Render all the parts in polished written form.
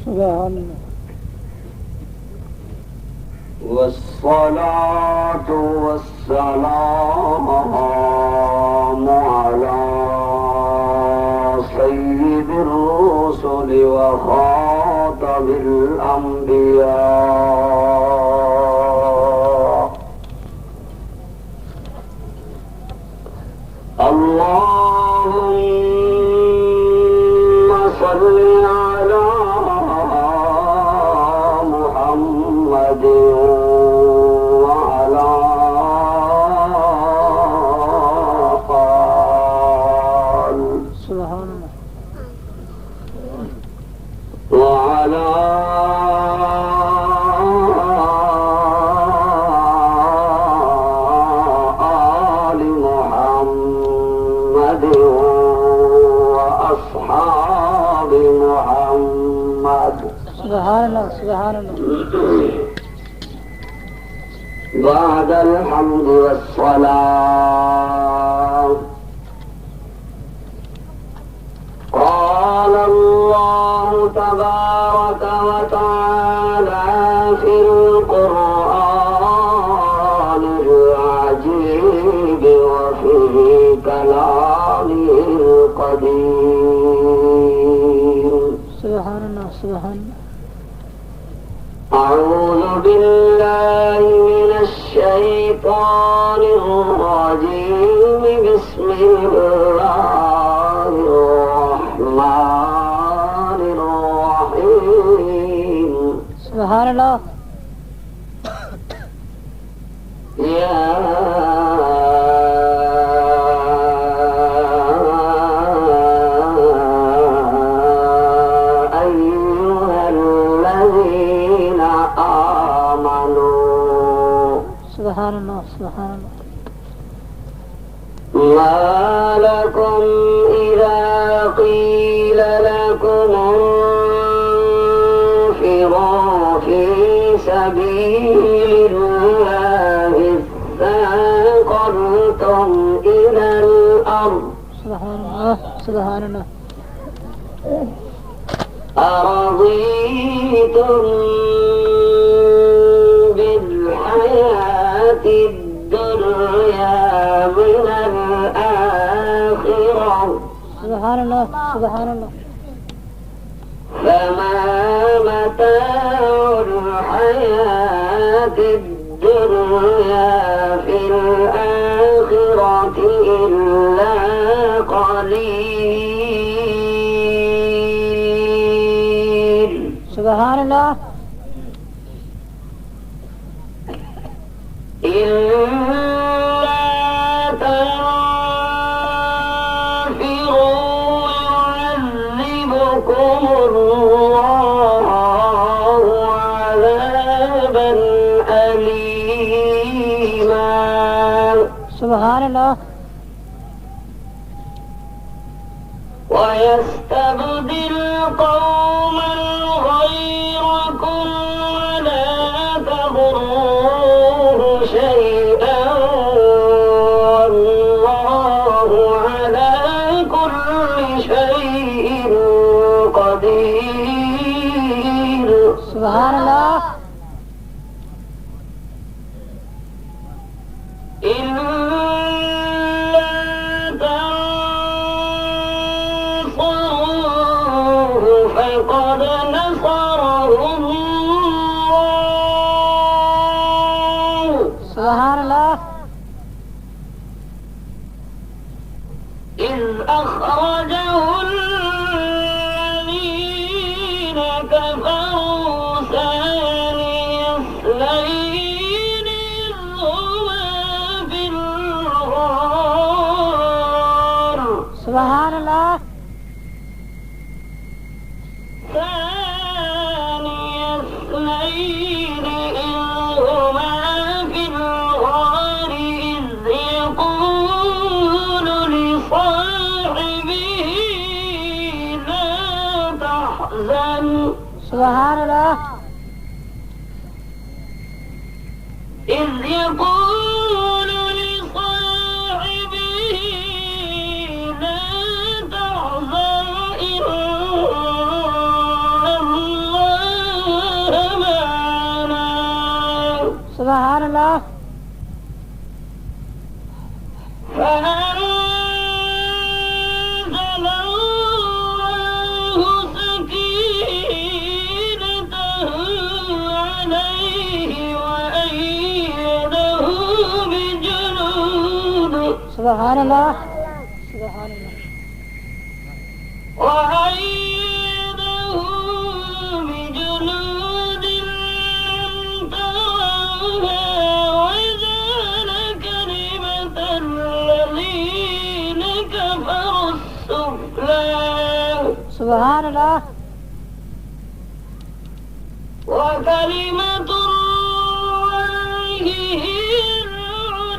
سبحان الله. والصلاة والسلام على سيد الرسل وخاتم الأنبياء. اللهم صل على محمد وعلى آل سبحان الله. وعلى آل محمد وأصحاب محمد. سبحان الله. سبحان الله. بعد الحمد والصلاة قال الله تبارك وتعالى في القرآن العجيب وفي كلامه القدير. سبحان الله. سبحان الله. أعوذ بالله من الشيطان الرجيم. بسم الله الرحمن الرحيم. سبحان الله. يا أيها الذين آمنوا. سبحان الله. سبحان الله. ما لكم إذا قيل لكم انفروا في سبيل الله اثاقلتم إلى الأرض. سبحان الله. سبحان الله. أرضيتم بالحياة الدنيا من الآخرة سبحان الله. سبحان الله. فما متاع الحياة الدنيا في الآخرة إلا قليل. سبحان الله. إلا تنفروا يعذبكم الله عذابا أليما. سبحان الله. ويستبدل قوما غيركم ولا تضروه شيئا والله على كل شيء قدير. سبحان الله. فقد نصره الله. سبحان الله. إذ أخرجه الذين كفروا ثاني اثنين إذ هما في الغار. سبحان الله. ثاني اثنين إذ هما في الغار إذ يقول لصاحبه لا تحزن. سبحان الله. إذ يقول لصاحبه لا تحزن إن الله سبحان اللہ فأنزل الله سكينته عليه وأيده بجنود سبحان اللہ سبحان اللہ وأيده بجنود لم تروها وجعل كلمة الذين كفروا السفلى سبحان اللہ وكلمة الله هي العليا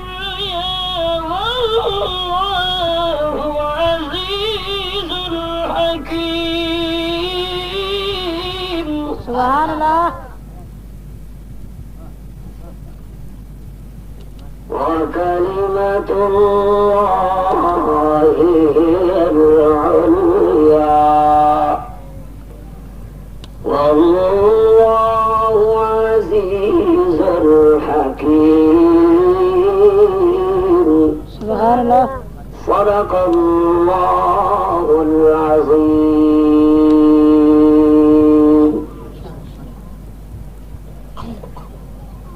والله عزيز حكيم سبحان اللہ وكلمة الله هي العليا والله عزيز حكيم سبحان اللہ صدق الله العظيم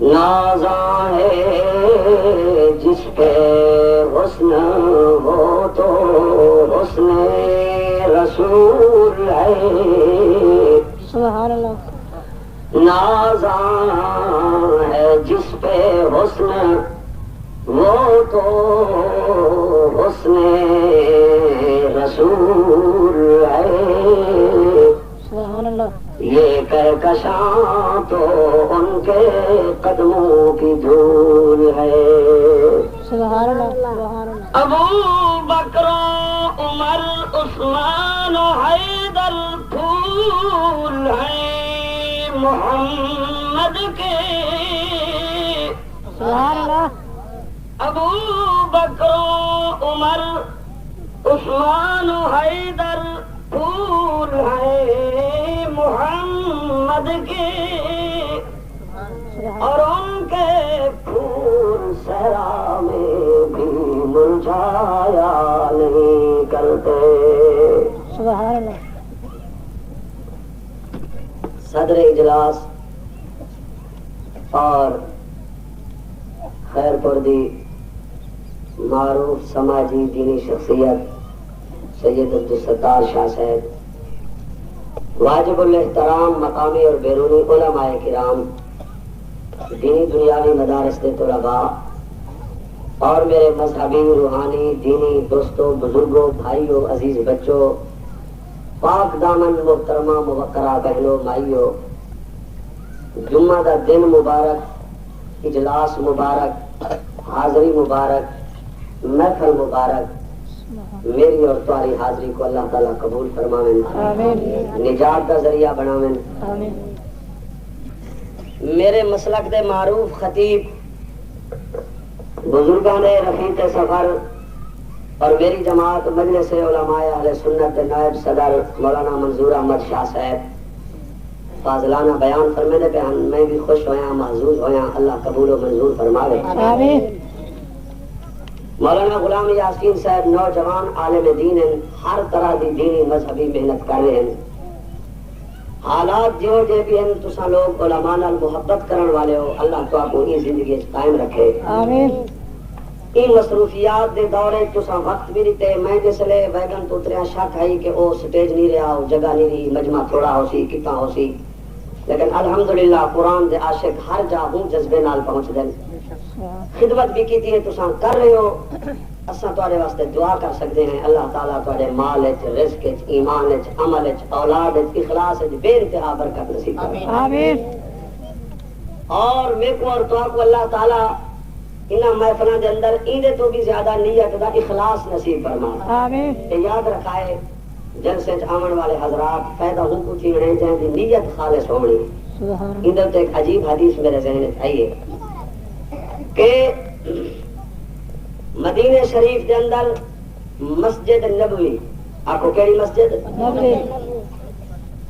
نازاں ہے جس پہ حسن ہو تو حسن رسول ہے سبحان اللہ نازاں ہے جس پہ حسن وہ تو حسن رسول ہے سبحان اللہ یہ کہکشاں تو ان کے قدموں کی دھول ہے سبحان اللہ سبحان اللہ ابو بکر عمر عثمان حیدر پھول ہے محمد کے سبحان اللہ ابو بکر عمر عثمان حیدر پھول ہے محمد کے اور ان کے پھول صحرا میں بھی مرجھایا نہیں کرتے سبحان اللہ صدر اجلاس اور خیر پردی معروف سماجی دینی شخصیت سید عبدالستار شاہ صاحب واجب الاحترام مقامی اور بیرونی علماء کرام دینی دنیاوی مدارس کے طلباء اور میرے مذہبی روحانی دینی دوستوں بزرگوں بھائیوں عزیز بچوں پاک دامن محترمہ موقرہ بہنوں مائیوں جمعہ کا دن مبارک اجلاس مبارک حاضری مبارک محفل مبارک میری اور تمہاری حاضری کو اللہ تعالیٰ قبول فرماویں آمین نجات کا ذریعہ بناویں آمین میرے مسلک دے معروف خطیب بزرگان رفیق سفر اور میری جماعت مجلس علماء اہل سنت نائب صدر مولانا منظور احمد شاہ صاحب فاضلانہ بیان فرمینے پہ میں بھی خوش ہویا محظوظ ہویا اللہ قبول و منظور فرماوے آمین مولانا غلام یاسین صاحب نوجوان عالم دین ہیں ہر طرح دی دینی مذہبی محنت کر رہے ہیں حالات جو جے بھی ہیں تسا لوگ علماء نال محبت کرن والے ہو اللہ تو آپ کو یہ زندگی قائم رکھے آمین ان مصروفیات دے دورے تسا وقت بھی دیتے میں جسلے ویگن تو اتریا شک ہے کہ او سٹیج نہیں رہا ہو جگہ نہیں رہی مجمع تھوڑا ہو سی کتنا ہو سی لیکن الحمدللہ قرآن دے عاشق ہر جا ہوں جذبے نال پہنچ دیں خدمت بھی کی تھی تسا کر رہے ہو اساں تواڈے واسطے دعا کر سکتے ہیں اللہ تعالیٰ تواڈے مال وچ رزق وچ ایمان وچ عمل وچ اولاد وچ اخلاص وچ بے انتہا برکت نصیب فرمائے آمین اور میرے کو اور تو کو اللہ تعالیٰ انہاں محفلاں دے اندر ایندے تو بھی زیادہ نیت دا اخلاص نصیب فرمائے آمین یاد رکھائے جلسے وچ آمن والے حضرات پیدا ہو کو تھی رہے جہاں دی نیت خالص ہونی سبحان ادھر تو ایک عجیب حدیث میرے ذہن میں آئی ہے کہ مدینہ شریف کے اندر مسجد نبوی آپ کو کیڑی مسجد نبی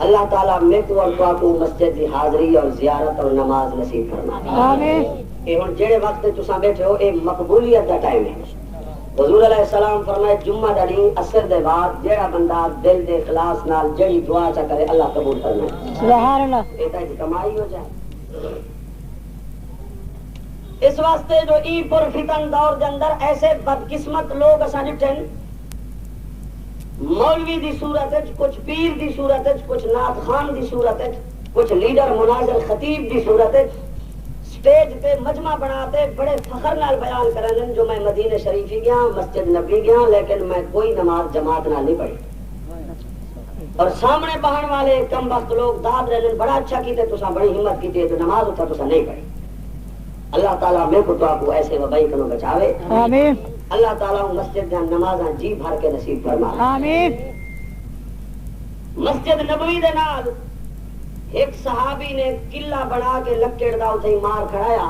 اللہ تعالیٰ میں کو اور تو آپ کو مسجد کی حاضری اور زیارت اور نماز نصیب فرمائے آمین کہ ہن جڑے وقت تساں بیٹھے ہو اے مقبولیت دا ٹائم ہے. حضور علیہ السلام فرمائے جمعہ دا دن عصر دے بعد جڑا بندہ دل دے اخلاص نال جڑی دعا چا کرے اللہ قبول کرنا ہے. سبحان اللہ. اے تے کمائی ہو جائے. اس واسطے جو ای پر فتن دور دے اندر ایسے بدقسمت لوگ اساں ڈٹھن مولوی دی صورت وچ, کچھ پیر دی صورت وچ, کچھ نعت خان دی صورت وچ, کچھ لیڈر مناظر خطیب دی صورت وچ سٹیج تے مجمع بناتے بڑے فخر نال بیان کرن جو میں مدینہ شریف گیا, مسجد نبی گیا, لیکن میں کوئی نماز جماعت نال نہیں پڑھی. اور سامنے بہن والے کم وقت لوگ داد رہن بڑا اچھا کیتے تساں بڑی ہمت کیتے تو نماز اتھا تساں نہیں پڑھی. اللہ تعالیٰ میں کو تو آپ کو ایسے وبائی کنوں بچاوے. آمین. اللہ تعالیٰ مسجد دے نمازاں جی بھر کے نصیب فرما. آمین. مسجد نبوی دے نال ایک صحابی نے قلعہ بنا کے لکڑ دا اتھے مار کھڑایا.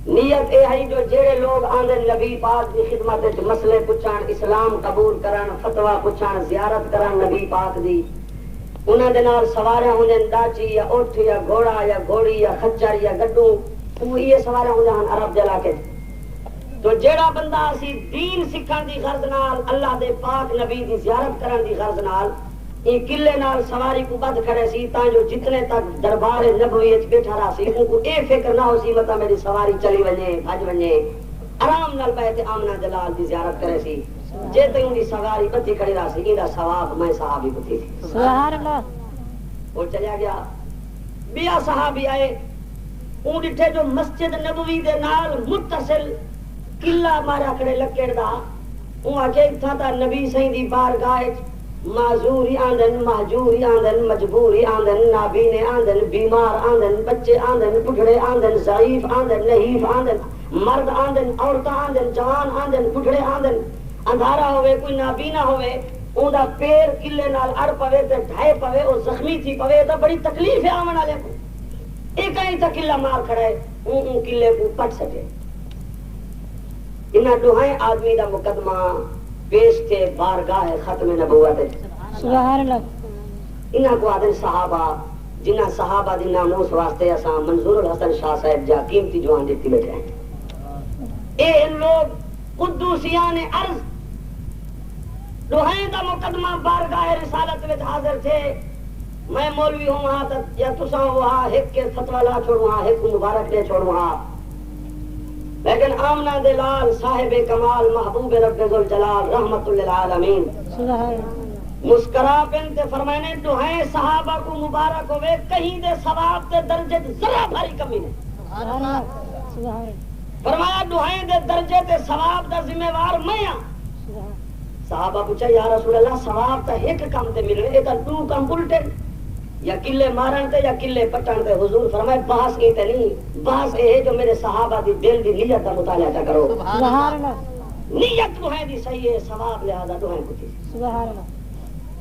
نیت اے ہے جو جڑے لوگ آندن نبی پاک دی خدمت وچ مسئلے پچھان, اسلام قبول کرن, فتوا پچھان, زیارت کرن نبی پاک دی, انہاں دے نال سواریاں ہوندن ڈاچی یا اٹھ یا گھوڑا یا گھوڑی یا خچر یا گڈو, وہ یہ سواریاں ہوندن عرب دے علاقے. تو جیڑا بندہ اسی دین سکھن دی غرض نال, اللہ دے پاک نبی دی زیارت کرن دی غرض نال یہ قلعے نال سواری کو بد کھڑے سی تاں جو جتنے تک دربار نبوی وچ بیٹھا رہا سی ان کو اے فکر نہ ہو سی متا میری سواری چلی ونجے بھج ونجے, آرام نال بیٹھ آمنہ جلال دی زیارت کرے سی. جے تے ان دی سواری پتی کھڑی رہا سی ایندا ثواب میں صحابی کو تھی. سبحان اللہ. وہ چلا گیا. بیا صحابی آئے, اون ڈٹھے جو مسجد نبوی دے نال متصل قلعہ مارا کھڑے لکڑ دا, اون آکے اتھا تا نبی سائیں دی بارگاہ معذوری آندن, مہجوری آندن, مجبوری آندن, نابینے آندن, بیمار آندن, بچے آندن, بڑھڑے آندن, ضعیف آندن, نحیف آندن, مرد آندن, عورت آندن, جوان آندن, بڑھڑے آندن, اندھارا ہوئے کوئی نابینا ہوئے, اون دا پیر قلعے نال اڑ پوے تے ڈھائے پوے اور زخمی تھی پوے تو بڑی تکلیف ہے آمن والے کو. ایک ہی تا قلعہ مار کھڑے اون قلعے کو پٹ سکے. انہاں دوہائیں آدمی دا مقدمہ پیش تھے بارگاہ ختم نبوت. سبحان اللہ. انہاں کو آدھن صحابہ, جنہاں صحابہ دی ناموس واسطے اساں منظور الحسن شاہ صاحب جا قیمتی جوان دیتی بیٹھے ہیں. اے ان لوگ قدوسیان عرض دوہائیں دا مقدمہ بارگاہ رسالت وچ حاضر تھے. میں مولوی ہوں وہاں تک یا تساں وہاں ایک کے فتویٰ لا چھوڑوں ہاں, ایک کو مبارک دے چھوڑوں ہاں, لیکن آمنہ دلال صاحب کمال محبوب رب ذوالجلال رحمت للعالمین مسکرا پہنتے فرمانے دوہائیں صحابہ کو مبارک ہوئے, کہیں دے ثواب دے درجے ذرا بھاری کمی نہیں. فرمایا دوہائیں دے درجے تے ثواب دا ذمہ وار میں ہاں. صحابہ پوچھا یا رسول اللہ ثواب تا ایک کام تے مل رہے, ایک دو کام الٹے یا قلعے مارن تے یا قلعے پٹن تے. حضور فرمائے بحث کی تے نہیں, بحث اے ہے جو میرے صحابہ دی دل دی نیت دا مطالعہ تا کرو. سبحان اللہ. نیت دوہائیں دی صحیح ہے, ثواب لہذا دوہائیں کو تھی. سبحان اللہ.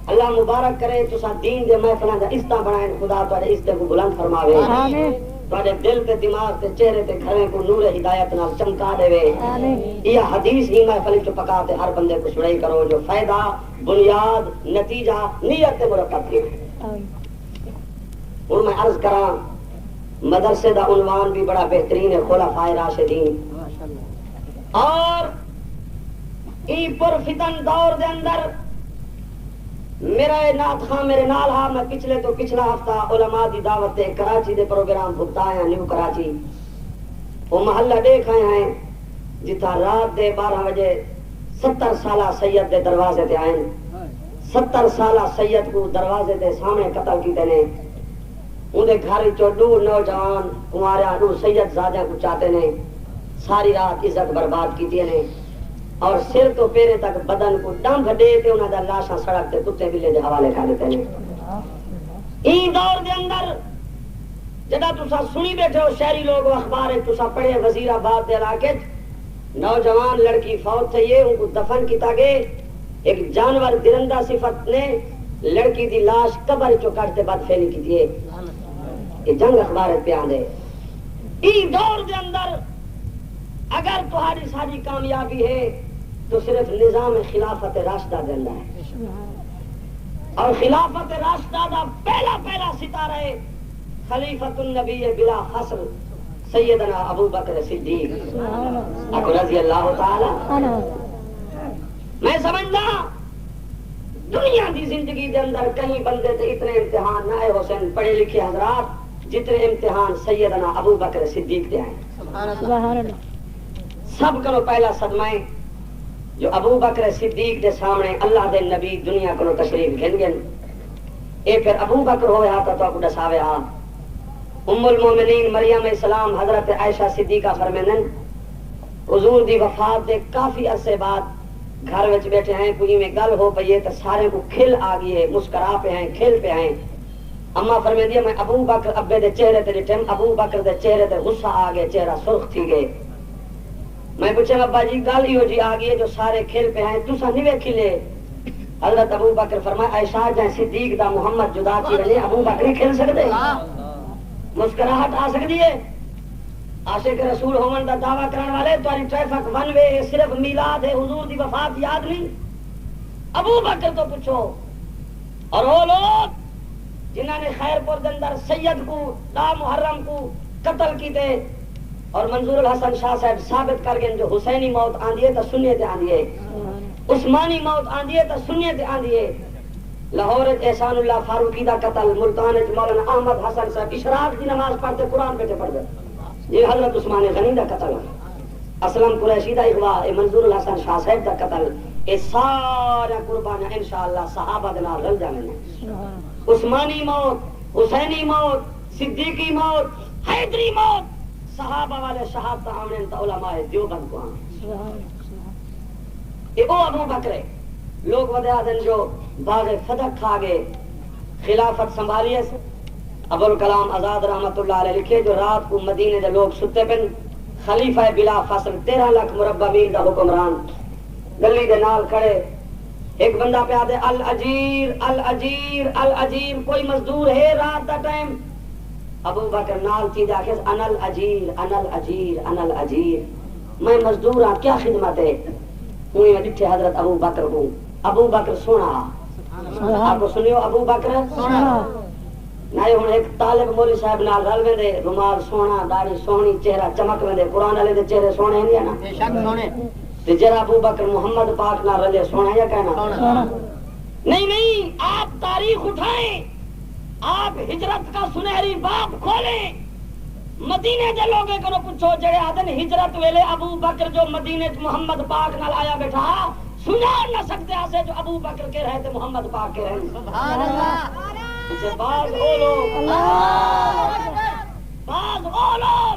اللہ مبارک کرے تساں دین دے محفلاں دا عزت بنائیں, خدا تواڈے عزت کو بلند فرماوے. آمین. تواڈے دل تے دماغ تے چہرے تے گھریں کو نور ہدایت نال چمکا دے. آمین. یہ حدیث ہی محفل چ پکا تے ہر بندے کو سنائی کرو جو فائدہ, بنیاد, نتیجہ نیت تے مرتب کی. اور میں عرض کراں مدرسے دا عنوان بھی بڑا بہترین ہے, خلفائے راشدین. اور ای پر فتن دور دے اندر میرا نعت خان میرے نال ہاں, میں پچھلے تو پچھلا ہفتہ علماء دی دعوت دے کراچی دے پروگرام بھگتایا نیو کراچی. وہ محلہ دیکھ آئے ہیں جتا رات دے 12 بجے 70 سالہ سید دے دروازے تے آئیں. 70 سالہ سید کو دروازے دے سامنے قتل کیتے نے. اندے گھر چو 2 نوجوان کماریا 2 سید زادیاں کو چاہتے نے. ساری رات عزت برباد کیتی نے اور سر تو پیرے تک بدن کو ڈنگ دے تے انہاں دا لاشاں سڑک تے کتے بلے دے حوالے کر دیتے نے. این دور دے اندر جدا تسا سنی بیٹھے ہو شہری لوگ اخبار تسا پڑھے وزیر آباد دے علاقے نوجوان لڑکی فوت تھی ہے, ان کو دفن کیتا گئے. ایک جانور درندہ صفت نے لڑکی دی لاش قبر چو کٹ دے بعد پھیلی کی دیئے. یہ جنگ اخبار پہ آن دے. این دور دے اندر اگر تمہاری ساری کامیابی ہے تو صرف نظام خلافت راشدہ دے اندر ہے. اور خلافت راشدہ دا پہلا ستارہ ہے خلیفۃ النبی بلا حصر سیدنا ابو بکر صدیق اکو رضی اللہ تعالی میں سمجھنا دنیا دی زندگی دے اندر کہیں بندے تے اتنے امتحان نہ آئے حسین پڑھے لکھے حضرات جتنے امتحان سیدنا ابو بکر صدیق دے آئے. سبحان اللہ. سب کو پہلا صدمہ جو ابو بکر صدیق دے سامنے اللہ دے نبی دنیا کو تشریف گھن گن اے پھر ابو بکر ہویا تا تو دساوے ہاں ام المومنین مریم السلام حضرت عائشہ صدیقہ فرمائیں حضور دی وفات دے کافی عرصے بعد گھر وچ بیٹھے ہیں کوئی میں گل ہو پئی ہے تے سارے کو کھل آ گئی ہے مسکرا پہ ہیں کھل پہ ہیں. اما فرمائیں دی میں ابو بکر ابے دے چہرے تے ڈٹھم ابو بکر دے چہرے تے غصہ آ گیا چہرہ سرخ تھی گئے. میں پوچھا ابا جی گل ہی ہو جی آ گئی ہے جو سارے کھل پہ ہیں تساں نہیں ویکھی لے. حضرت ابو بکر فرمایا عائشہ جائے صدیق دا محمد جدا تھی رہے ابو بکر کھل سکدے مسکراہٹ آ سکتی ہے. عاشق رسول ہومن دا دعویٰ کرنے والے تمہاری ٹریفک ون وے صرف میلاد ہے حضور دی وفات یاد نہیں. ابو بکر تو پوچھو اور وہ لوگ جنہوں نے خیر پور دے اندر سید کو لا محرم کو قتل کیتے اور منظور الحسن شاہ صاحب ثابت کر گئے جو حسینی موت آندی ہے تو سنیت آندی ہے عثمانی موت آندی ہے تو سنیت آندی ہے. لاہور احسان اللہ فاروقی دا قتل ملتان مولانا احمد حسن صاحب اشراق دی نماز پڑھتے قرآن پہ پڑھتے یہ حضرت عثمان غنی دا قتل اسلم قریشی دا اغوا اے منظور الحسن شاہ صاحب دا قتل اے سارا قربانیاں انشاءاللہ صحابہ دے نال رل جانے ہیں. عثمانی موت حسینی موت صدیقی موت حیدری موت صحابہ والے شہادت آمنے تا علماء دیوبند کو آمنے یہ او ابو بکر لوگ ودیا دن جو باغ فتح کھا گئے خلافت سنبھالیے سے ابوالکلام آزاد رحمت اللہ علیہ لکھے جو رات کو مدینے دے لوگ ستے پن خلیفہ بلا فصل 13 لاکھ مربع میل دا حکمران گلی دے نال کھڑے ایک بندہ پہ آدھے الاجیر الاجیر الاجیر کوئی مزدور ہے رات دا ٹائم ابو بکر نال چیز آکھے انا الاجیر انا الاجیر انا الاجیر میں مزدور ہاں کیا خدمت ہے ہوئی میں ڈٹھے حضرت ابو بکر کو ابو بکر سونا آپ کو سنیو ابو بکر سونا نہیں ہوں ایک طالب مولی صاحب نال رل ویندے رومال سونا داڑھی سونی چہرہ چمک ویندے قرآن والے دے چہرے سونے ہیں نا بے شک سونے تے جرا ابو بکر محمد پاک نال رلے سونا یا کہنا نہیں نہیں آپ تاریخ اٹھائیں آپ ہجرت کا سنہری باب کھولیں مدینے دے لوگے کو پوچھو جڑے آدن ہجرت ویلے ابو بکر جو مدینے محمد پاک نال آیا بیٹھا سنا نہ سکتے آسے جو ابو بکر کے رہے تھے محمد پاک کے رہے سبحان اللہ بعض او لوگ بعض او لوگ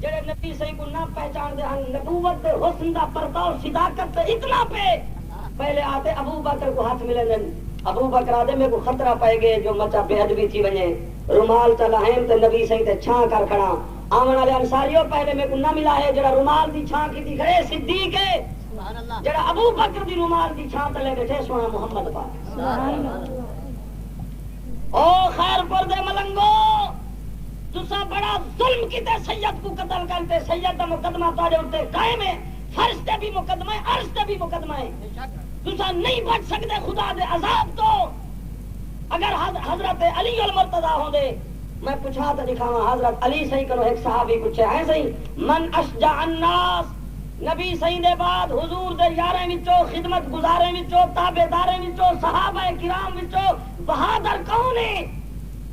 جڑے نبی صحیح کو نہ پہچان دے ہن نبوت دے حسن دا پرتاؤ صداقت تے اتنا پہ پہلے آتے ابو بکر کو ہاتھ ملے دن ابو بکر آدھے میں کو خطرہ پائے گئے جو مچا بے ادبی تھی وجے رومال چلا ہیم تے نبی صحیح تے چھاں کر کھڑا آمن والے انصاریوں پہلے میں کو نہ ملا ہے جڑا رومال دی چھاں کی تھی کھڑے صدیق ہے جڑا ابو بکر دی رومال دی چھاں تلے بیٹھے سونا محمد پاک او خیر پور دے ملنگو تسا بڑا ظلم کیتے سید کو قتل کرتے سید دا مقدمہ تاڑے اٹھتے قائم ہے فرش تے بھی مقدمہ ہے عرش تے بھی مقدمہ ہے تسا نہیں بچ سکتے خدا دے عذاب تو اگر حضرت علی المرتضی ہوں دے میں پوچھا تو دکھاواں حضرت علی صحیح کرو ایک صحابی پوچھے ہیں صحیح من اشجع الناس نبی صحیح دے بعد حضور دے یاریں وچوں خدمت گزاریں وچوں تابعداریں وچوں صحابہ کرام وچوں بہادر کون ہے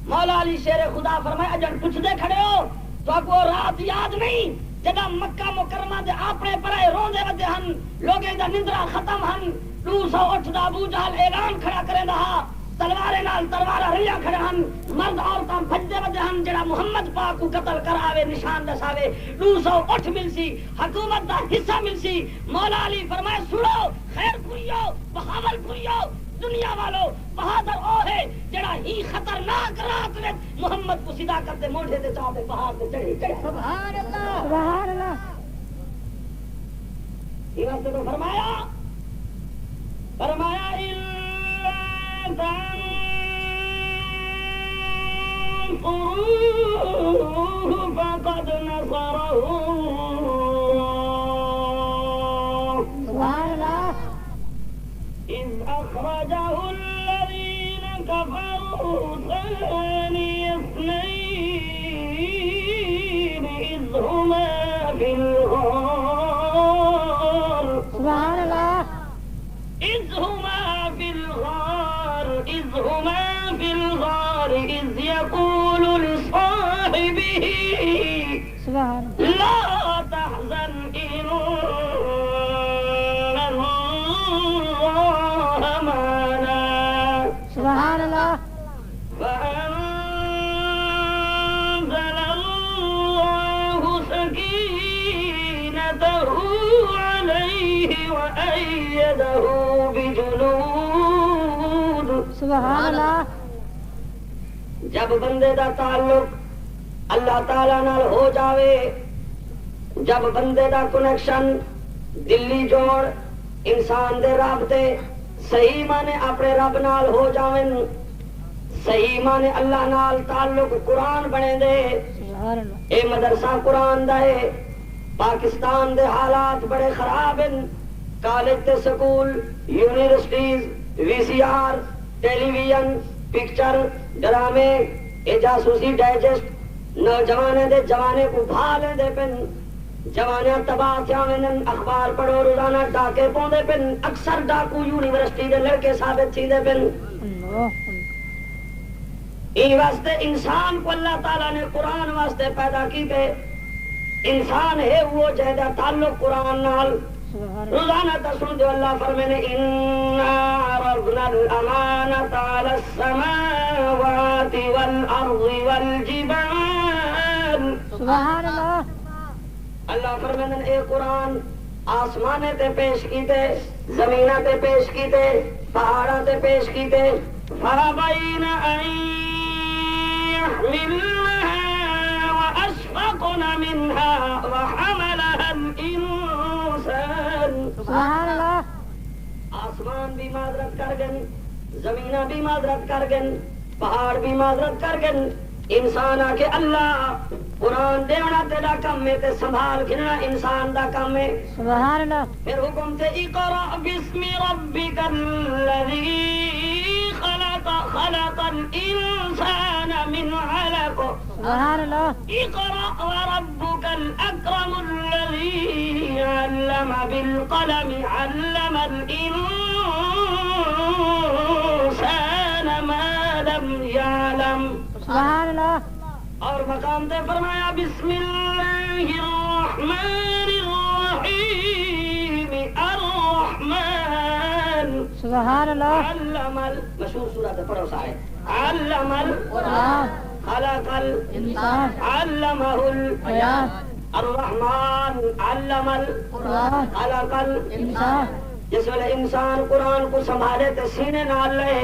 مولا علی شیر خدا فرمائے اجن پوچھ دے کھڑے ہو تو کو رات یاد نہیں جگہ مکہ مکرمہ دے اپنے پرے روندے ودے ہن لوگیں دا نندرا ختم ہن 208 دا ابو جہل اعلان کھڑا کرے رہا تلوارے نال تلوارا رلیا کھڑے ہن مرد عورتاں بھجدے ودے ہن جڑا محمد پاک کو قتل کراوے نشان دساوے 208 ملسی حکومت دا حصہ ملسی مولا علی فرمائے سنو خیر پوریو بہاول پوریو دنیا والو بہادر او ہے جڑا ہی خطرناک رات میں محمد کو صدا کرتے موڑے دے چاہتے پہاڑ تے چڑھے سبحان اللہ سبحان اللہ یہ وقت تو فرمایا فقد نصره سبحان اللہ إذ أخرجه الذين كفروا ثاني اثنين إذ سبحان لا تحزن إن الله معنا سبحان الله فأنزل الله سكينته عليه وأيده بجنود سبحان الله جب بندے دا تعلق اللہ تعالیٰ نال ہو جاوے، جب بندے دا کنیکشن دلی جوڑ انسان دے رابطے صحیح مانے اپنے رب نال ہو جاویں، صحیح مانے اللہ نال تعلق قرآن بنے دے. سبحان الله اے مدرسہ قرآن دا ہے. پاکستان دے حالات بڑے خراب ہیں. کالج تے سکول، یونیورسٹیز، وی سی آر، ٹیلی ویژن، پکچر، ڈرامے، اے جاسوسی ڈائجسٹ نوجوانے دے جوانے کو بھا لے دے پن. جوانے تباہ تھیاویں اخبار پڑھو روزانہ ڈاکے پوندے پن. اکثر ڈاکو یونیورسٹی دے لڑکے ثابت تھی دے پن. الله این واسطے انسان کو اللہ تعالیٰ نے قرآن واسطے پیدا کیتے. انسان ہے وہ جہدہ تعلق قرآن نال. سبحان الله روزانہ تسن جو اللہ فرمانے اِنَّا عَرَضْنَا الْأَمَانَةَ عَلَى السَّمَاوَاتِ وَالْأَرْضِ وَالْجِبَالِ. سبحان الله اللہ فرمانے اے قرآن آسمانے تے پیش کیتے، زمینہ تے پیش کیتے، پہاڑاں تے پیش کیتے. فَأَبَيْنَ أَن يَحْمِلْنَهَا وَأَشْفَقْنَ مِنْهَا وَحَمَلَهَا الْإِنسَانُ. سبحان الله آسمان بھی معذرت کر گن، زمینہ بھی معذرت کر گن، پہاڑ بھی معذرت کر گن. انسان آ کے اللہ قرآن دیونا تیرا کم ہے تے سنبھال گھنا انسان دا کم ہے. سبحان الله پھر حکم تے اقرأ بسم ربک الذی خلق خلق الانسان من علق. سبحان الله اقرأ وربك الأكرم الذي علم بالقلم علم الإنسان ما لم يعلم. سبحان الله اور مقام تے فرمایا بسم اللہ الرحمن الرحیم الرحمن. سبحان الله علم مشہور سورۃ پڑھو سارے. علم قرآن خلق انسان علمہ بیان الرحمن علم قرآن خلق. انسان جس ویلے انسان قرآن کو سنبھالے تے سینے نال لے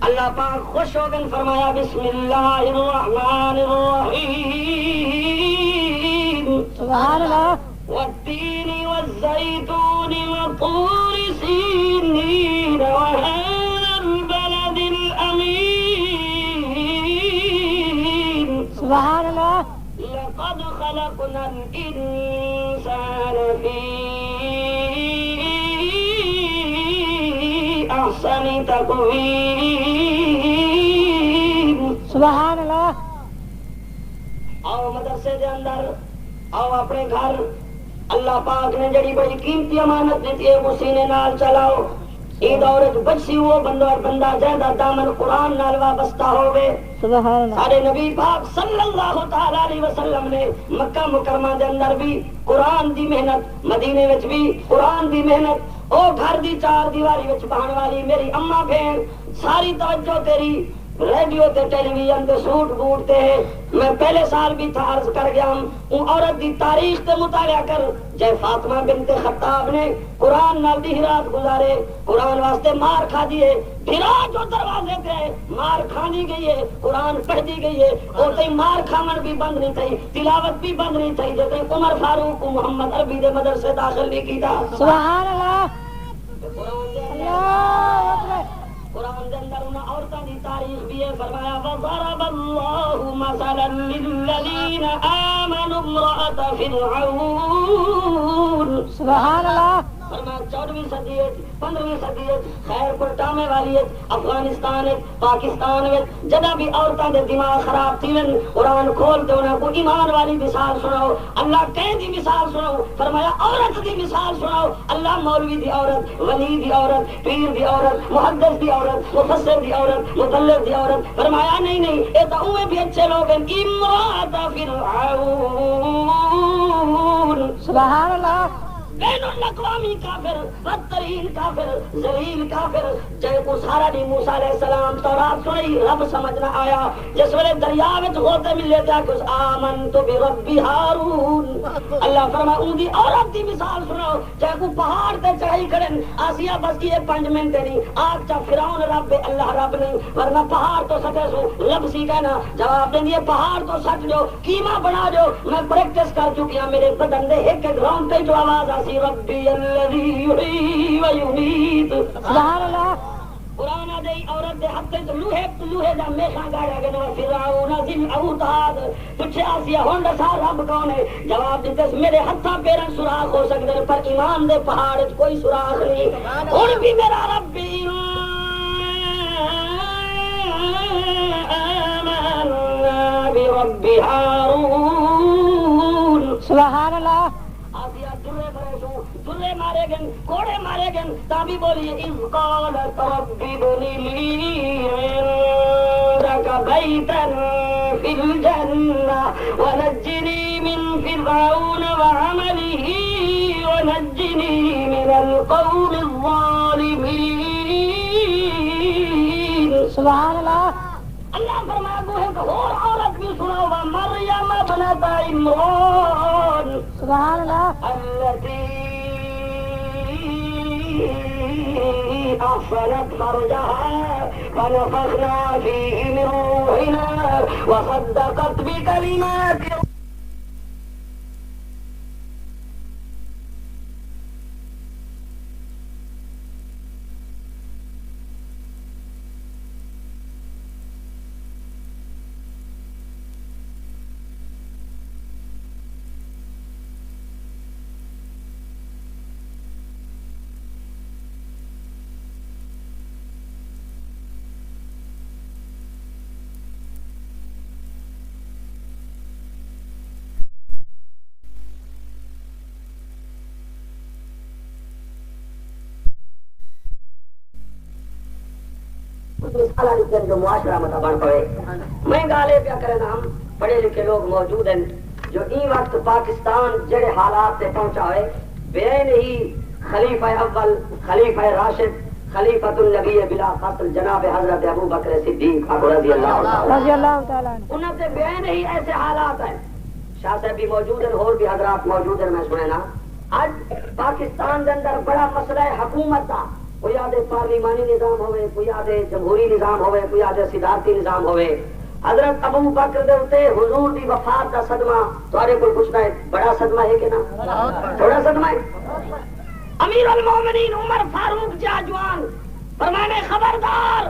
اللہ پاک خوش ہو گن فرمایا بسم اللہ الرحمن الرحیم. سبحان الله والتین والزیتون وطور سینین وهذا البلد الامین. سبحان الله لقد خلقنا الانسان في احسن تقویم. سبحان الله آؤ مدرسے دے اندر، آؤ اپنے گھر. اللہ پاک نے جڑی بڑی قیمتی امانت دیتی ہے وہ سینے نال چلاؤ. عید عورت بچی وہ بندہ اور بندہ جہدا دامن قرآن نال وابستہ ہوگے. سبحان الله سارے نبی پاک صلی اللہ تعالی علیہ وسلم نے مکہ مکرمہ دے اندر بھی قرآن دی محنت، مدینے وچ بھی قرآن دی محنت. او گھر دی چار دیواری وچ بہن والی میری اماں بہن ساری توجہ تیری ریڈیو تے ٹیلی ویژن تے سوٹ بوٹ تے. میں پہلے سال بھی تھا عرض کر گیا ہوں ان عورت دی تاریخ تے مطالعہ کر. جے فاطمہ بنت خطاب نے قرآن نال دی رات گزارے، قرآن واسطے مار کھا دیے. پھرا جو دروازے تے مار کھانی گئی ہے، قرآن پڑھ دی گئی ہے. اور تے مار کھاون بھی بند نہیں تھی، تلاوت بھی بند نہیں تھی. جے تے عمر فاروق کو محمد عربی دے مدرسے داخل نہیں کیتا. سبحان الله قرآن دے الله اکبر. قرآن دے اندر انہاں عورتاں دی تاریخ بھی ہے. فرمایا وَضَرَبَ اللَّهُ مَثَلًا لِلَّذِينَ آمَنُوا امْرَأَتَ فِرْعَوْنَ. سبحان الله فرمایا 14ویں صدی 15ویں صدی خیر پور ٹامے والی افغانستان پاکستان جدہ بھی عورتاں دے دماغ خراب تھی ون قرآن کھول کے انہاں کو ایمان والی مثال سناؤ. اللہ کہیں دی مثال سناؤ. فرمایا عورت دی مثال سناؤ. اللہ مولوی دی عورت، ولی دی عورت، پیر دی عورت، محدث دی عورت، مفسر دی عورت، مبلغ دی عورت. فرمایا نہیں یہ تو اوے بھی اچھے لوگ ہیں. امرأۃ فرعون سبحان اللہ بین الاقوامی کافر، بدترین کافر، ذلیل کافر، چاہے کو سارا دی موسیٰ علیہ السلام تورات سنی رب سمجھ نہ آیا، جس ویلے دریا وچ ہوتے ملے تے کچھ آمنت برب ہارون، اللہ فرما ان دی عورت دی مثال سناؤ، چاہے کو پہاڑ تے چڑھائی کرن، آسیہ بس کی 5 منٹ نہیں، آگ چا فرعون رب اللہ رب نہیں، ورنہ پہاڑ تو سٹے سو لبسی کہنا، جواب دیں یہ پہاڑ تو سٹ جو، قیمہ بنا جو، میں پریکٹس کر چکی ہوں، میرے بدن دے ایک گراؤنڈ تے جو آواز آسی ربی الذی یحیی و یمیت، سبحان اللہ قرآن دے عورت دے ہتھے تو لوہے دا میخاں گاڑا گیا فرعون ذی الاوتاد، پوچھے آسیہ ہن دسا رب کون ہے، جواب دیتے میرے ہتھاں پیراں سوراخ ہو سکدے پر ایمان دے پہاڑ وچ کوئی سوراخ نہیں، ہن بھی میرا ربی آمنا برب ہارون، سبحان اللہ آسیہ درے مارے گن کوڑے مارے گن تابی بولیے اذ قالت رب ابنی لی عندک بیتا فی الجنہ ونجنی من فرعون وعملہ ونجنی من القوم الظالمین، سبحان اللہ اللہ فرمایا گو ہے کہ اور عورت بھی سنا ہوا مریم ابنت عمران، سبحان اللہ التي أحصنت فرجها فنفخنا فيه من روحنا وصدقت بكلمات جو معاشرہ متا بن پڑے، میں گالے پیا کرے ہم پڑھے لکھے لوگ موجود ہیں جو این وقت پاکستان جڑے حالات سے پہنچا ہوئے، بین ہی خلیفہ اول، خلیفہ راشد، خلیفۃ النبی بلا فصل جناب حضرت ابو بکر صدیق رضی اللہ تعالیٰ انہوں سے بین ہی ایسے حالات ہیں، شاہ صاحب بھی موجود ہیں اور بھی حضرات موجود ہیں، میں سنے نا آج پاکستان کے اندر بڑا مسئلہ ہے حکومت کا، کوئی آدھے پارلیمانی نظام ہوئے، کوئی آدھے جمہوری نظام ہوئے، کوئی آدھے صدارتی نظام ہوئے، حضرت ابو بکر دے اتے حضور دی وفات دا صدمہ تھوڑے کو پوچھنا ہے، بڑا صدمہ ہے کہ نا تھوڑا صدمہ ہے؟ امیر المومنین عمر فاروق جاجوان فرمانے خبردار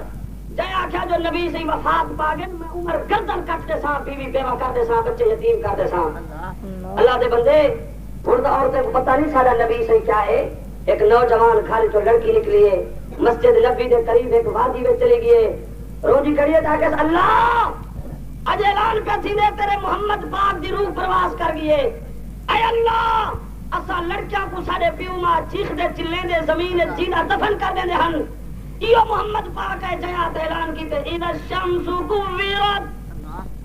جائے آکھا جو نبی سے وفات پاگن میں عمر گردن کٹتے ساں، بیوی بیوہ کرتے ساں، بچے یتیم کرتے ساں، اللہ دے بندے ہن تو عورتیں کو پتہ نہیں سارا نبی سے کیا ہے، ایک نوجوان گھر جو لڑکی نکلی ہے مسجد نبی دے قریب ایک وادی میں چلی گئی ہے، روزی کریے تاکہ اللہ اج اعلان پہ تھی نے تیرے محمد پاک دی روح پرواز کر گئی ہے، اے اللہ اسا لڑکیاں کو سارے پیو ماں چیخ دے چلے دے زمین جینا دفن کر دے ہن، ایو محمد پاک ہے جہاد اعلان کیتے اذا الشمس كورت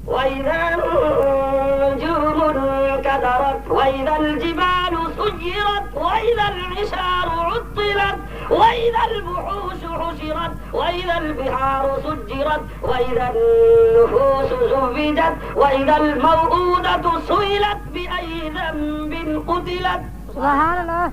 وَإِذَا النُّجُومُ انكَدَرَتْ وَإِذَا الْجِبَالُ سُيِّرَتْ وَإِذَا الْعِشَارُ عُطِّلَتْ وَإِذَا الْوُحُوشُ حُشِرَتْ وَإِذَا الْبِحَارُ سُجِّرَتْ وَإِذَا النُّفُوسُ زُوِّجَتْ وَإِذَا الْمَوْءُودَةُ سُئِلَتْ بِأَيِّ ذَنبٍ قُتِلَتْ، سبحان اللہ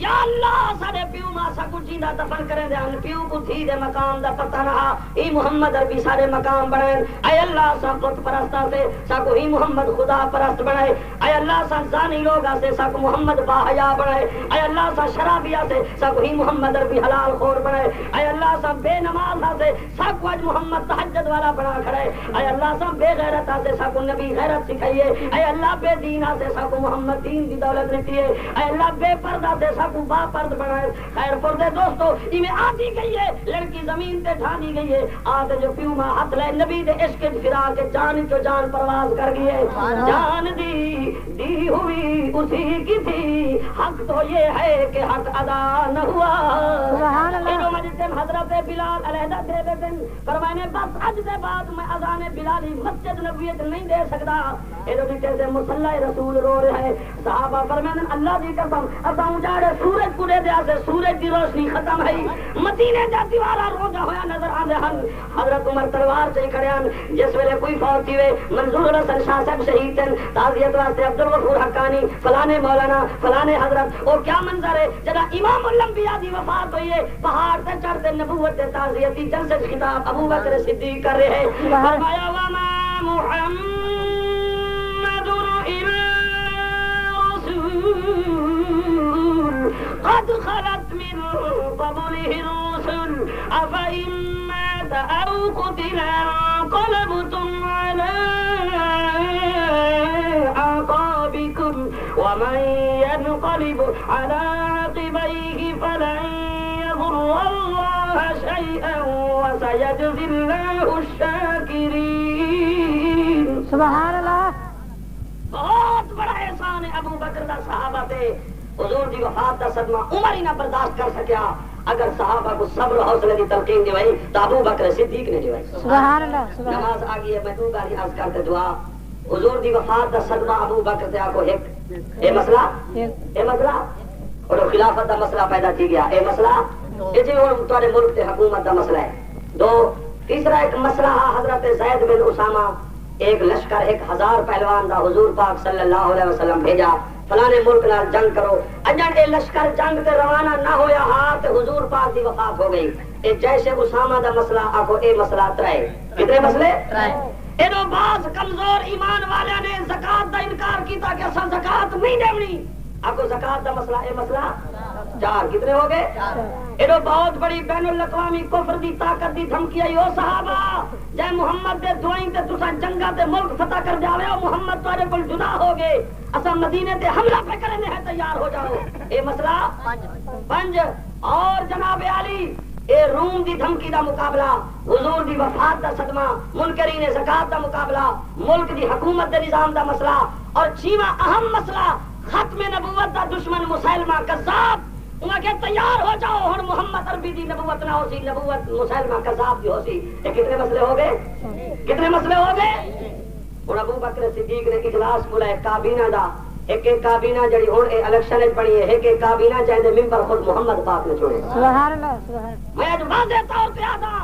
یا اللہ سارے پیو ماں سا کچھ جیندہ دفن کریں دے ہن، پیو کو تھی دے مقام دا پتہ رہا، ای محمد عربی سارے مقام بنائیں، اے اللہ سا بت پرستا سے سا کو ہی محمد خدا پرست بنائے، اے اللہ سا زانی لوگا سے سا کو محمد با حیا بنائے، اے اللہ سا شرابیہ سے سا کو ہی محمد عربی حلال خور بنائے، اے اللہ سا بے نماز سے سا کو اج محمد تہجد والا بنا کھڑے، اے اللہ سا بے غیرت سے سا کو نبی غیرت سکھائیے، اے اللہ بے دین سے سا کو محمد دین دی دولت نٹیے، اے اللہ بے پردہ سے سا کو با پرد بنائے خیر پردے دوستو ایویں آتی گئی ہے لڑکی زمین تے ڈھانی گئی ہے آتے جو پیو ماں ہاتھ لے نبی دے عشق پھرا کے جان تو جان پرواز کر گئی ہے جان دی ہوئی اسی کی تھی حق تو یہ ہے کہ حق ادا نہ ہوا سبحان اللہ مجھے حضرت بلال علیحدہ دے دیتے فرمانے بس اج دے بعد میں اذان بلالی مسجد نبویت نہیں دے سکتا ایدو بھی کہتے مصلی رسول رو رہے ہیں صحابہ فرمانے اللہ دی قسم اب اجاڑے سورج پورے دیا سے سورج دی روشنی ختم ہے مدینے دا دیوارا روزہ ہویا نظر آندے ہن حضرت عمر تلوار چاہی کھڑے ہن جس ویلے کوئی فوت تھیوے منظور حسن شاہ صاحب شہید تھن تعزیت واسطے عبدالغفور حقانی فلانے مولانا فلانے حضرت او کیا منظر ہے جدا امام الانبیاء دی وفات ہوئی ہے پہاڑ تے چڑھتے نبوت تے تعزیتی جلسے خطاب ابو بکر صدیق کر رہے ہیں فرمایا وما محمد قد خلت من قبله الرسل أفإن مات أو قتل انقلبتم على أعقابكم ومن ينقلب على عقبيه فلن يضر الله شيئا وسيجزي الله الشاكرين سبحان اللہ بہت بڑا احسان ہے ابو بکر دا صحابہ تے حضور دی وفات دا صدمہ عمر ہی نہ برداشت کر سکیا اگر صحابہ کو صبر و حوصلے دی تلقین دیوائی تو ابو بکر صدیق نے دیوائی سبحان اللہ نماز آگئی ہے میں دو گالی عرض کرتے دعا حضور دی وفات دا صدمہ ابو بکر تے آکو ایک اے مسئلہ اور خلافت دا مسئلہ پیدا کی گیا اے مسئلہ یہ جی اور تمہارے ملک تے حکومت دا مسئلہ ہے دو تیسرا ایک مسئلہ حضرت زید بن اسامہ ایک لشکر 1000 پہلوان دا حضور پاک صلی اللہ علیہ وسلم بھیجا فلانے ملک نال جنگ کرو اجن اے لشکر جنگ تے روانہ نہ ہویا ہاتھ حضور پاک دی وفات ہو گئی اے جیسے اسامہ دا مسئلہ آکو اے مسئلہ ترے کتنے مسئلے ایدو بعض کمزور ایمان والے نے زکاة دا انکار کیتا کہ اصل زکاة نہیں دیونی آکو زکاة دا مسئلہ اے مسئلہ 4 کتنے ہو گئے ایڈو بہت بڑی بین الاقوامی کفر دی طاقت دی دھمکی آئی او صحابہ جے محمد دے دعائیں تے تسا جنگا تے ملک فتح کر جاوے او محمد تارے کل جدا ہو گئے اسا مدینے تے حملہ پہ کرنے ہے تیار ہو جاؤ اے مسئلہ 5 اور جناب علی اے روم دی دھمکی دا مقابلہ حضور دی وفات دا صدمہ منکرین زکات دا مقابلہ ملک دی حکومت دے نظام دا مسئلہ اور 6واں اہم مسئلہ ختم نبوت دا دشمن مسلمہ کذاب انہاں کہ تیار ہو جاؤ ہن محمد عربی دی نبوت نہ ہو سی نبوت مسلمہ کذاب دی ہو سی یہ کتنے مسئلے ہو گئے کتنے مسئلے ہو گئے اور ابو بکر صدیق نے اجلاس بلایا کابینہ دا ایک کابینہ جڑی ہن اے الیکشن وچ پڑی ہے ایک کابینہ چاہے ممبر خود محمد پاک نے چھوڑے سبحان اللہ سبحان میں اج واضح طور تے آدا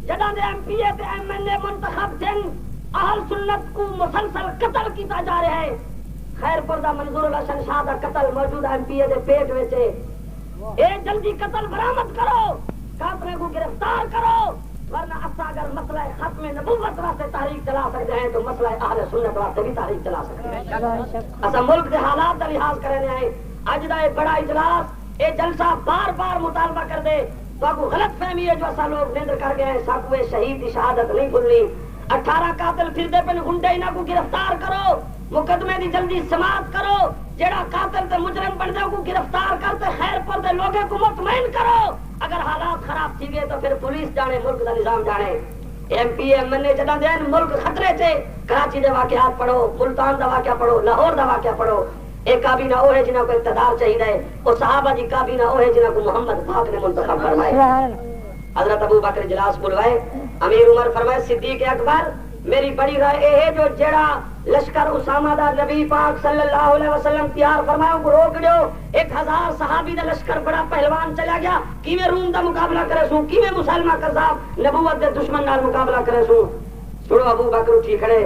جڑا دے ایم پی اے تے ایم این اے منتخب تھن اہل سنت کو مسلسل قتل کیتا جا رہا ہے خیر پردہ منظور الحسن شاہ دا قتل موجودہ ایم پی اے دے پیٹ وچ اے جلدی قتل برآمد کرو کافروں کو گرفتار کرو ورنہ اسا اگر مسئلہ ختم نبوت واسطے تحریک چلا سکتے ہیں تو مسئلہ اہل سنت واسطے بھی تحریک چلا سکتے ہیں اسا ملک کے حالات کا لحاظ کرنے آئے اج دا بڑا اجلاس اے جلسہ بار بار مطالبہ کر دے تو کو غلط فہمی ہے جو اسا لوگ نیندر کر گئے ہیں ساکو شہید کی شہادت نہیں بھولنی 18 قاتل پھر دے پن گنڈے انہاں کو گرفتار کرو مقدمے دی جلدی سماعت کرو جیڑا قاتل تے مجرم بن دے کو گرفتار کرتے خیر پر دے لوگوں کو مطمئن کرو اگر حالات خراب تھی گئے تو پھر پولیس جانے ملک دا نظام جانے ایم پی ایم این اے جدا دین ملک خطرے تے کراچی دے واقعات پڑھو ملتان دا واقعہ پڑھو لاہور دا واقعہ پڑھو ایک کابینہ وہ ہے جنہاں کو اقتدار چاہیے ہے وہ صحابہ دی کابینہ وہ ہے جنہاں کو محمد پاک نے منتخب فرمائے حضرت ابو بکر اجلاس بلوائے امیر عمر فرمائے صدیق اکبر میری بڑی رائے یہ ہے جو جڑا لشکر اسامہ دا نبی پاک صلی اللہ علیہ وسلم تیار فرمایا کو روک دیو 1000 صحابی دا لشکر بڑا پہلوان چلا گیا کیویں روم دا مقابلہ کرے سو کیویں مسلمہ کذاب نبوت دے دشمن نال مقابلہ کرے سو چھوڑو ابو بکر اٹھی کھڑے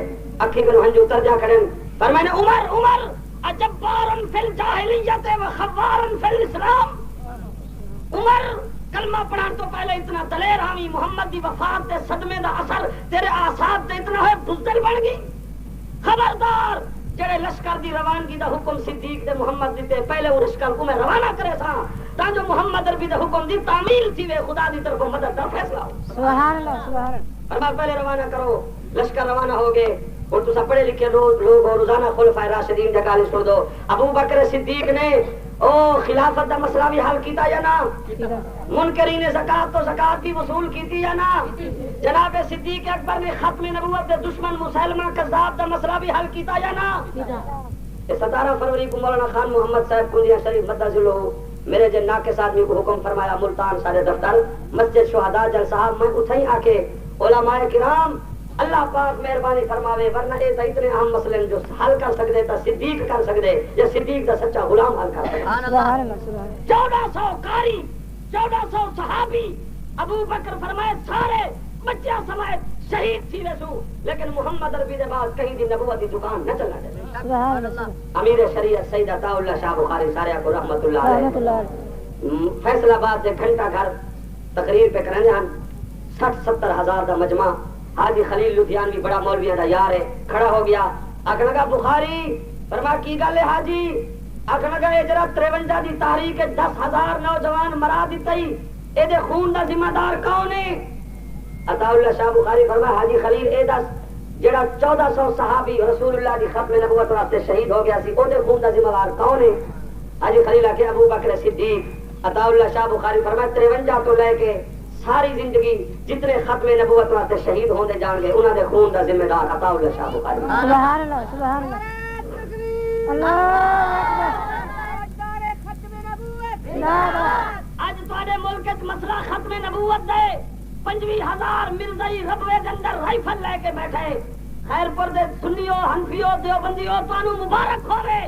اکھی کو ہنجو اتر جا کھڑے فرمایا عمر اجبارن فی الجاہلیت و خوارن فی الاسلام عمر کلمہ پڑھان تو پہلے اتنا دلیر آمی محمد دی وفات دے صدمے دا اثر تیرے آساد دے اتنا ہے بزدل بن گئی خبردار جڑے لشکر دی روانگی دا حکم صدیق دے محمد دیتے پہلے وہ لشکر کو میں روانہ کرے سا تا جو محمد عربی دے حکم دی تعمیل تھی وے خدا دی طرف مدد دا فیصلہ ہو سبحان اللہ سبحان اللہ فرمایا پہلے روانہ کرو لشکر روانہ ہو گئے اور تو سب پڑھے لکھے لوگ اور روزانہ خلفائے راشدین جگالی سن دو ابو بکر صدیق نے او خلافت دا مسئلہ بھی حل کیتا یا نا؟ منکرین زکات تو زکات بھی وصول کیتی یا نا؟ جناب صدیق اکبر نے ختم نبوت دے دشمن مسلمہ کذاب دا مسئلہ بھی حل کیتا یا نا؟ 17 فروری کو مولانا خان محمد صاحب کنڈیا شریف مدہ ذلو میرے جن ناقص آدمی کو حکم فرمایا ملتان سارے دفتر مسجد شہداء جلسہ میں اتھائی آکے علماء کرام اللہ پاک مہربانی فرماوے ورنہ اے تا اتنے اہم مسئلے جو حل کر سکتے تا صدیق کر سکتے یا صدیق دا سچا غلام حل کر سکتے. سبحان اللہ سبحان اللہ. 1400 قاری 1400 صحابی ابو بکر فرمائے سارے بچیاں سمائے شہید تھی ویسو لیکن محمد عربی دے بعد کہیں دی نبوت دی دکان نہ چلا جائے. سبحان اللہ. امیر شریعت سید عطا اللہ شاہ بخاری سارے کو رحمت اللہ رحمت اللہ علیہ فیصل آباد سے گھنٹہ گھر تقریر پہ کرنے ہم 60-70 ہزار دا مجمع حاجی خلیل لدھیانوی بڑا مولوی دا یار ہے کھڑا ہو گیا آخر لگا بخاری فرما کی گل ہے حاجی آخر لگا یہ جرا 53 دی تاریخ 10,000 نوجوان مرا دیتی اے دے خون دا ذمہ دار کون ہے؟ عطا اللہ شاہ بخاری فرما حاجی خلیل اے دس جڑا 1400 صحابی رسول اللہ دی ختم نبوت واسطے شہید ہو گیا سی او دے خون دا ذمہ دار کون ہے؟ حاجی خلیل آ کے ابو بکر صدیق. عطا اللہ شاہ بخاری فرما 53 تو لے کے ساری زندگی جتنے ختم نبوت واسطے شہید ہوندے جان گے انہاں دے خون دا ذمہ دار عطا اللہ شاہ بخاری. سبحان اللہ سبحان اللہ. اللہ اج تواڈے ملک وچ مسئلہ ختم نبوت دے 25,000 مرزائی ربوے دے اندر رائفل لے کے بیٹھے خیر پور دے سنیو حنفیو دیوبندیو تانوں مبارک ہوے.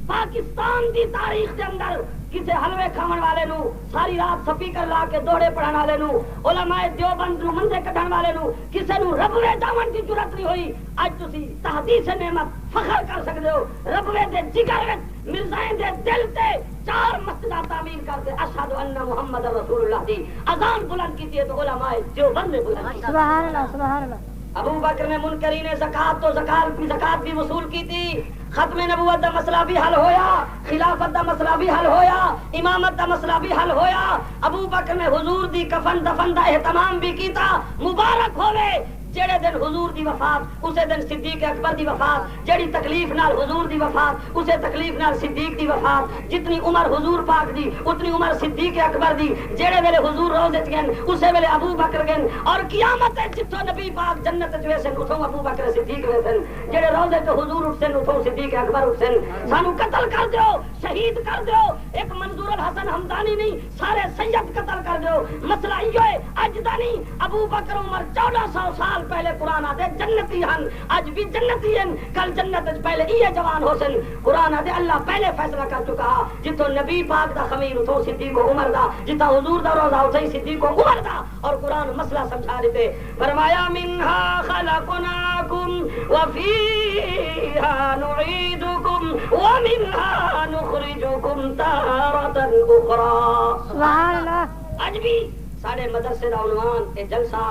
پاکستان دی تاریخ دے اندر کسے حلوے کھاون والے نو ساری رات سپیکر لا کے دوڑے پڑھان والے نو علماء دیوبند نو منجے کڈھن والے نو کسے نو ربوے جاون دی ضرورت نہیں ہوئی. اج تسی تحدیث نعمت فخر کر سکدے ہو ربوے دے جگر وچ مرزائیں دے دل تے 4 مسجداں تعمیر کرتے اشہد ان محمد رسول اللہ دی اذان بلند کیتی ہے تو علماء دیوبند نے بلند کی. سبحان اللہ سبحان اللہ. ابو بکر نے منکرین زکات تو زکات بھی وصول کی تھی. ختم نبوت دا مسئلہ بھی حل ہویا خلافت دا مسئلہ بھی حل ہویا امامت دا مسئلہ بھی حل ہویا. ابو بکر نے حضور دی کفن دفن دا اہتمام بھی کیتا. مبارک ہوے جڑے دن حضور دی وفات اسے دن صدیق اکبر دی وفات جڑی تکلیف نال حضور دی وفات اسے تکلیف نال صدیق دی وفات. جتنی عمر حضور پاک دی اتنی عمر صدیق اکبر دی. جڑے ویلے حضور روضے چ گئن اسے ویلے ابو بکر گئن اور قیامت جتھوں نبی پاک جنت وچ ویسن اتھوں ابو بکر صدیق ویسن. جڑے روضے تے حضور اٹھسن اتھوں صدیق اکبر اٹھسن. سانو قتل کر دیو شہید کر دیو ایک منظور الحسن حمدانی نہیں سارے سید قتل کر دیو. مسئلہ ایو ہے اج دا نہیں. ابو بکر عمر 1400 سال پہلے قرآن آدھے جنتی ہن اج بھی جنتی ہیں کل جنت پہلے یہ جوان ہو سن. قرآن آدھے اللہ پہلے فیصلہ کر چکا جتوں نبی پاک دا خمیر اتوں صدیق و عمر دا جتا حضور دا روزہ اتھیں صدیق و عمر دا. اور قرآن مسئلہ سمجھا دیتے فرمایا منہا خلقناکم وفیہا نعیدکم ومنہا نخرجکم تارۃ اخری. سبحان اللہ. اج بھی سارے مدرسے دا عنوان اے جلسہ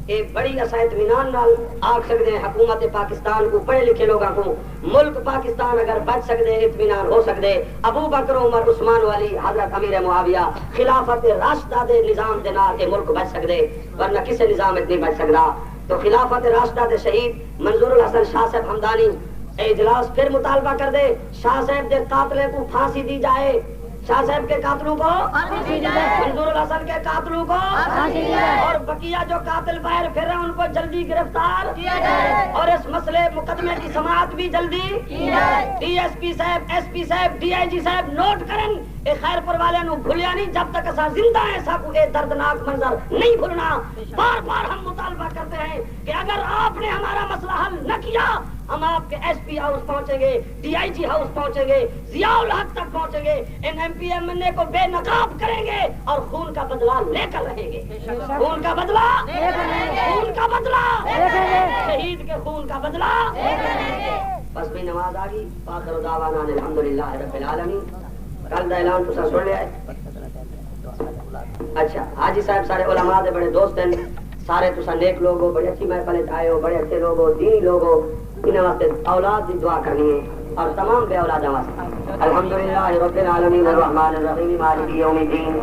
اے بڑی اسا اطمینان نال آکھ سکتے ہیں حکومت پاکستان کو پڑھے لکھے لوگوں کو ملک پاکستان اگر بچ سکتے اطمینان ہو سکتے ابو بکر عمر عثمان والی حضرت امیر معاویہ خلافت راشدہ دے نظام دے نال اے ملک بچ سکتے ورنہ کسے نظام نہیں بچ سکتا. تو خلافت راشدہ دے شہید منظور الحسن شاہ صاحب حمدانی اے اجلاس پھر مطالبہ کر دے شاہ صاحب دے قاتلے کو پھانسی دی جائے. شاہ صاحب کے قاتلوں کو منظور الحسن کے قاتلوں کو اور بقیہ جو قاتل باہر پھر رہے ہیں ان کو جلدی گرفتار کیا جائے. اور اس مسئلے مقدمے کی سماعت بھی جلدی ڈی ایس پی صاحب ایس پی صاحب ڈی آئی جی صاحب نوٹ کریں. اے خیر پور والے نو بھولیا نہیں جب تک ایسا زندہ ہے ایسا کو اے دردناک منظر نہیں بھولنا. بار بار ہم مطالبہ کرتے ہیں کہ اگر آپ نے ہمارا مسئلہ حل نہ کیا ہم آپ کے ایس پی ہاؤس پہنچیں گے ڈی آئی جی ہاؤس پہنچیں گے ضیاء الحق تک پہنچیں گے ان ایم پی ایم این اے کو بے نقاب کریں گے اور خون کا بدلہ لے کر رہیں گے. خون کا بدلہ خون کا بدلہ شہید کے خون کا بدلہ. بس میں نماز آ گئی. آخر دعوانا الحمدللہ رب العالمین. کل دا اعلان تسا سن لیا ہے. اچھا حاجی صاحب سارے علماء دے بڑے دوست ہیں سارے تسا نیک لوگ ہو بڑے اچھی محفل آئے ہو بڑے اچھے لوگ ہو دینی لوگ ہو. انہیں واسطے اولاد کی دعا کرنی ہے اور تمام بے اولاد واسطے الحمدللہ رب العالمین الرحمن الرحیم مالک یوم الدین.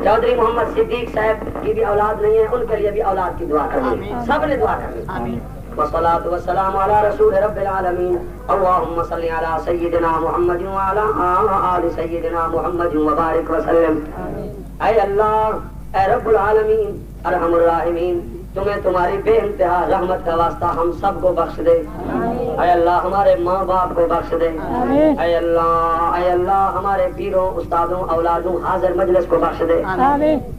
چودھری محمد صدیق صاحب کی بھی اولاد نہیں ہے ان کے لیے بھی اولاد کی دعا کرنی ہے. سب نے دعا کرنی. والصلاة والسلام على رسول رب العالمين اللهم صل على سيدنا محمد وعلى آل سيدنا محمد وبارك وسلم. اے اللہ، اے رب العالمین، ارحم الراحمین، تمہیں تمہاری بے انتہا رحمت کا واسطہ ہم سب کو بخش دے. اے اللہ ہمارے ماں باپ کو بخش دے. اے اللہ ہمارے پیروں استادوں اولادوں حاضر مجلس کو بخش دے.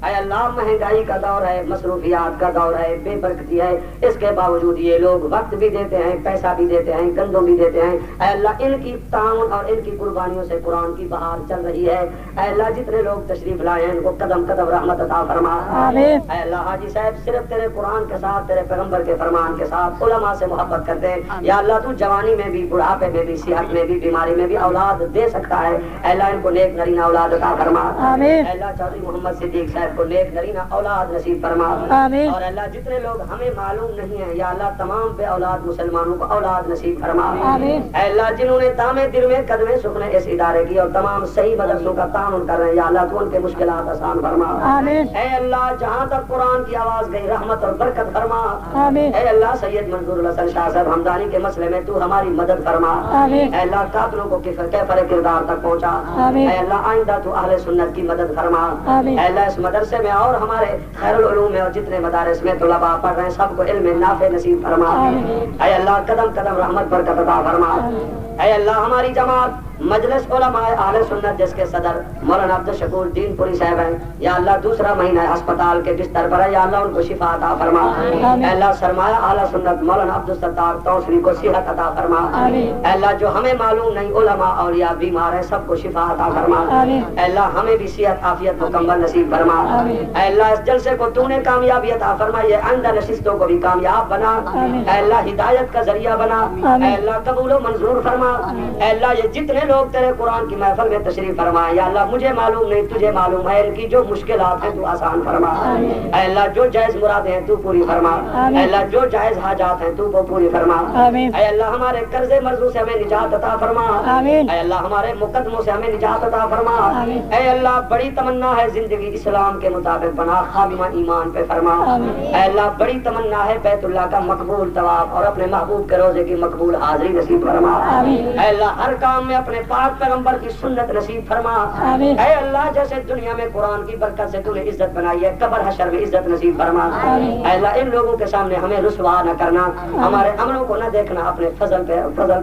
اے اللہ مہنگائی کا دور ہے، مصروفیات کا دور ہے، بے برکتی ہے، اس کے باوجود یہ لوگ وقت بھی دیتے ہیں، پیسہ بھی دیتے ہیں، گندم بھی دیتے ہیں. اے اللہ ان کی تعاون اور ان کی قربانیوں سے قرآن کی بہار چل رہی ہے. اے اللہ جتنے لوگ تشریف لائے ہیں ان کو قدم قدم رحمت عطا فرما. اے اللہ حاجی صاحب صرف تیرے قرآن کے ساتھ، تیرے پیغمبر کے فرمان کے ساتھ علماء سے محبت کرتے ہیں. یا اللہ تو جوانی میں بھی، بڑھاپے میں بھی، صحت میں بھی، بیماری میں بھی اولاد دے سکتا ہے. اے اللہ ان کو نیک نرینہ اولاد عطا فرما. اے اللہ چودھری محمد صدیق صاحب کو نیک نرینہ اولاد نصیب فرما. اور اللہ جتنے لوگ ہمیں معلوم نہیں ہیں یا اللہ تمام بے اولاد مسلمانوں کو اولاد نصیب فرما. اے اللہ جنہوں نے دامے دل میں قدمے سکھنے اس ادارے کی اور تمام صحیح مدرسوں کا تعاون کر رہے ہیں، یا اللہ تو ان کے مشکلات آسان فرما. اے اللہ جہاں تک قرآن کی آواز گئی رحمت اور برکت فرما. اے اللہ سید منظور الحسن شاہ صاحب ہمدانی کے مسئلے میں تو ہماری مدد فرما. اے اللہ قاتلوں کو کیفر کردار تک پہنچا. اے اللہ آئندہ تو اہل سنت کی مدد فرما. اے اللہ اس مدرسے میں اور ہمارے خیر العلوم میں اور جتنے مدارس میں طلباء پڑھ رہے ہیں سب کو علم نافع نصیب فرما. اے اللہ قدم قدم رحمت برکت عطا فرما. اے اللہ ہماری جماعت مجلس علماء اہل سنت جس کے صدر مولانا عبدالشکور دین پوری صاحب ہیں، یا اللہ دوسرا مہینہ ہسپتال کے بستر پر ہے، یا اللہ ان کو شفا عطا فرما. اے اللہ سرمایہ اہل سنت مولانا عبدالستار توسری کو صحت عطا فرما. اے اللہ جو ہمیں معلوم نہیں علماء اولیاء بیمار ہیں سب کو شفا عطا فرما. اے اللہ ہمیں بھی صحت عافیت مکمل نصیب فرما. اے اللہ اس جلسے کو تو نے کامیابی عطا فرما، یہ آئندہ نشستوں کو بھی کامیاب بنا. اے اللہ ہدایت کا ذریعہ بنا. اے اللہ قبول و منظور فرما. اے اللہ یہ جتنے لوگ تیرے قرآن کی محفل میں تشریف فرمائے، یا اللہ مجھے معلوم نہیں تجھے معلوم ہے، ان کی جو مشکلات ہیں تو آسان فرما. اے اللہ جو جائز مرادیں ہیں تو پوری فرما. اے اللہ جو جائز حاجات ہیں تو وہ پوری فرما. اے اللہ ہمارے قرض مرضوں سے ہمیں نجات عطا فرما. اے اللہ ہمارے مقدموں سے ہمیں نجات عطا فرما. اے اللہ بڑی تمنا ہے زندگی اسلام کے مطابق بنا، خاتمہ ایمان پہ فرما. اے اللہ بڑی تمنا ہے بیت اللہ کا مقبول طواف اور اپنے محبوب کے روزے کی مقبول حاضری نصیب فرما. اے اللہ ہر کام میں اپنے پاک پیغمبر کی سنت نصیب فرما. اے اللہ جیسے دنیا میں قرآن کی برکت سے تو نے عزت بنائی ہے، قبر حشر میں عزت نصیب فرما. اے اللہ ان لوگوں کے سامنے ہمیں رسوا نہ کرنا، ہمارے عملوں کو نہ دیکھنا، اپنے فضل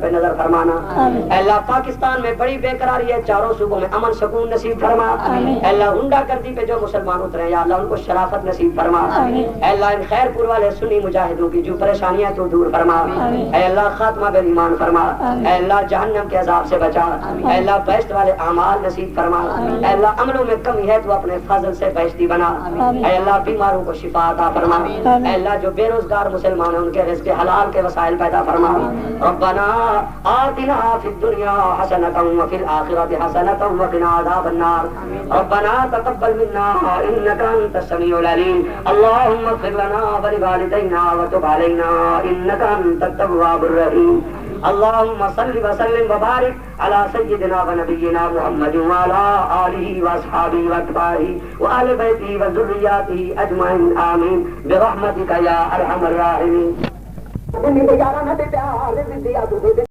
پہ نظر فرمانا. اے اللہ پاکستان میں بڑی بے قراری ہے، چاروں صوبوں میں امن سکون نصیب فرما. اے اللہ ہنڈا گردی پہ جو مسلمان اترے یا اللہ ان کو شرافت نصیب فرما. اے اللہ ان خیر پور والے سنی مجاہدوں کی جو پریشانیاں تو دور فرما. اے اللہ خاتمہ بالایمان فرما. اے اللہ جہنم کے عذاب سے بچا. اے اللہ بہشت والے اعمال نصیب فرما. اے اللہ عملوں میں کمی ہے تو اپنے فضل سے بہشتی بنا. اے اللہ بیماروں کو شفا عطا فرما. اے اللہ جو بے روزگار مسلمان ہیں ان کے رزق حلال کے وسائل پیدا فرما. ربنا آتنا فی الدنیا حسنۃ وفی الآخرۃ حسنۃ وقنا عذاب النار. ربنا تقبل منا انک انت السمیع العلیم. اللهم اغفر لنا ولوالدینا وتب علینا انک انت التواب الرحیم. اللهم صل وسلم وبارك على سيدنا ونبينا محمد وعلى آله وأصحابه وأتباعه وآل بيته وذرياته أجمعين آمين برحمتك يا أرحم الراحمين.